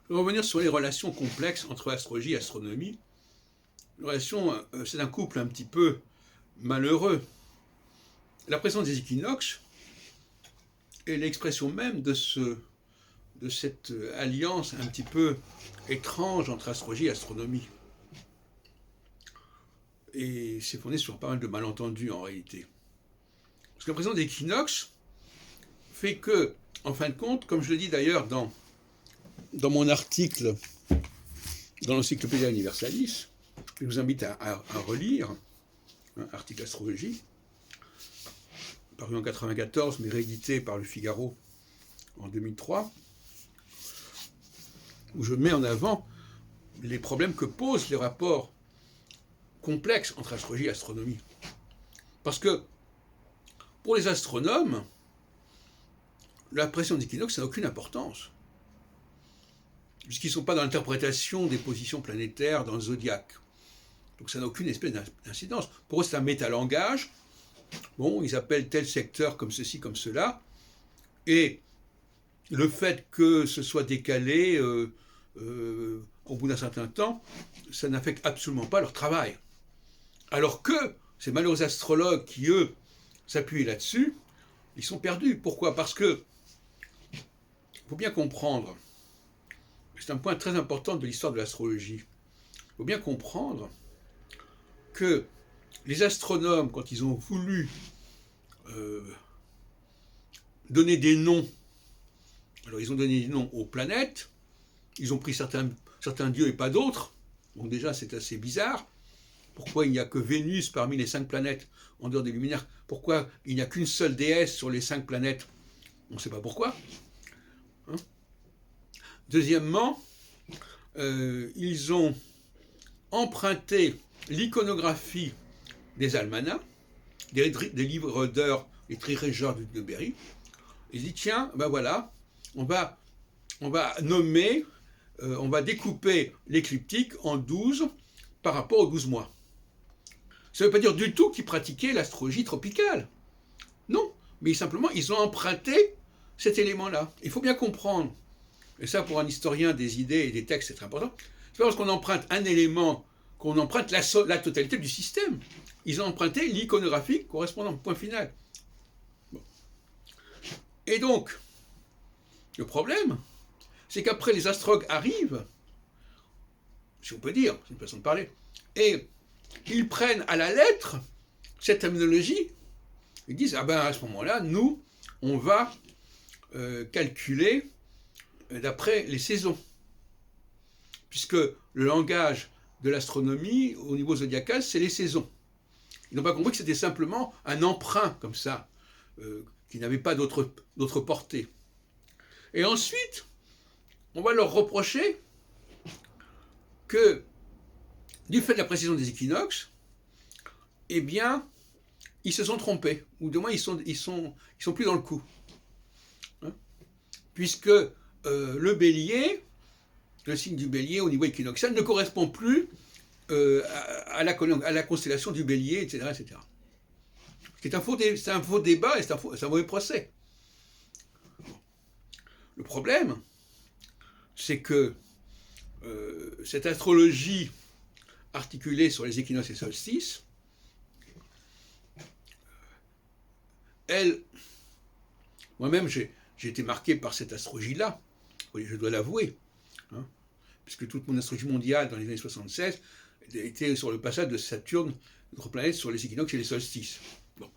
Je vais revenir sur les relations complexes entre astrologie et astronomie. C'est un couple un petit peu malheureux. La présence des équinoxes est l'expression même de cette alliance un petit peu étrange entre astrologie et astronomie. Et c'est fondé sur pas mal de malentendus en réalité. Parce que la présence des équinoxes fait que, en fin de compte, comme je le dis d'ailleurs dans mon article dans l'Encyclopédia Universalis, je vous invite à relire, article astrologie, paru en 1994, mais réédité par Le Figaro en 2003, où je mets en avant les problèmes que posent les rapports complexes entre astrologie et astronomie. Parce que, pour les astronomes, la pression d'équinoxe n'a aucune importance, puisqu'ils ne sont pas dans l'interprétation des positions planétaires dans le zodiaque. Donc ça n'a aucune espèce d'incidence. Pour eux, c'est un métalangage. Bon, ils appellent tel secteur comme ceci, comme cela. Et le fait que ce soit décalé au bout d'un certain temps, ça n'affecte absolument pas leur travail. Alors que ces malheureux astrologues qui, eux, s'appuient là-dessus, ils sont perdus. Pourquoi ? Parce que, il faut bien comprendre, c'est un point très important de l'histoire de l'astrologie, il faut bien comprendre que les astronomes, quand ils ont voulu donner des noms, alors ils ont donné des noms aux planètes, ils ont pris certains dieux et pas d'autres, donc déjà c'est assez bizarre. Pourquoi il n'y a que Vénus parmi les 5 planètes en dehors des luminaires? Pourquoi il n'y a qu'une seule déesse sur les 5 planètes? On ne sait pas pourquoi. Deuxièmement, ils ont emprunté l'iconographie des almanachs, des livres d'heures, les Trirégeurs de Berry. Ils disent tiens, ben voilà, on va nommer, on va découper l'écliptique en 12 par rapport aux 12 mois. Ça ne veut pas dire du tout qu'ils pratiquaient l'astrologie tropicale. Non, mais simplement, ils ont emprunté cet élément-là. Il faut bien comprendre, et ça pour un historien des idées et des textes c'est très important, c'est pas parce qu'on emprunte un élément qu'on emprunte la totalité du système. Ils ont emprunté l'iconographie correspondant, point final. Bon. Et donc, le problème, c'est qu'après les astrologues arrivent, si on peut dire, c'est une façon de parler, et ils prennent à la lettre cette terminologie, ils disent, ah ben à ce moment-là, nous, on va calculer d'après les saisons. Puisque le langage de l'astronomie, au niveau zodiacal, c'est les saisons. Ils n'ont pas compris que c'était simplement un emprunt, comme ça, qui n'avait pas d'autre portée. Et ensuite, on va leur reprocher que, du fait de la précision des équinoxes, eh bien, ils se sont trompés, ou du moins ils sont plus dans le coup. Puisque le bélier, le signe du bélier au niveau équinoxial ne correspond plus à la constellation du bélier, etc. etc. C'est un faux débat et c'est un mauvais procès. Le problème, c'est que cette astrologie articulée sur les équinoxes et solstices, moi-même j'ai été marqué par cette astrologie-là, je dois l'avouer, puisque toute mon astrologie mondiale dans les années 76 était sur le passage de Saturne, notre planète, sur les équinoxes et les solstices. Bon.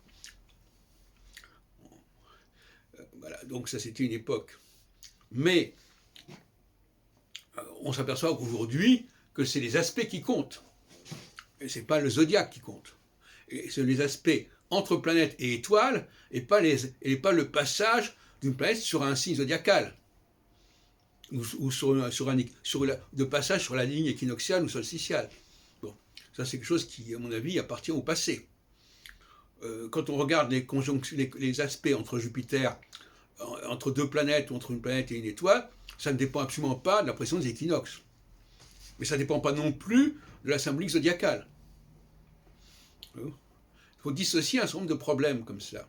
Voilà, donc ça c'était une époque. Mais on s'aperçoit qu'aujourd'hui que c'est les aspects qui comptent. Et c'est pas le zodiaque qui compte. Et c'est les aspects entre planètes et étoiles, et pas le passage d'une planète sur un signe zodiacal, ou de passage sur la ligne équinoxiale ou solsticiale. Bon, ça c'est quelque chose qui, à mon avis, appartient au passé. Quand on regarde les aspects entre Jupiter, entre 2 planètes ou entre une planète et une étoile, ça ne dépend absolument pas de la pression des équinoxes. Mais ça ne dépend pas non plus de la symbolique zodiacale. Il faut dissocier un certain nombre de problèmes comme cela.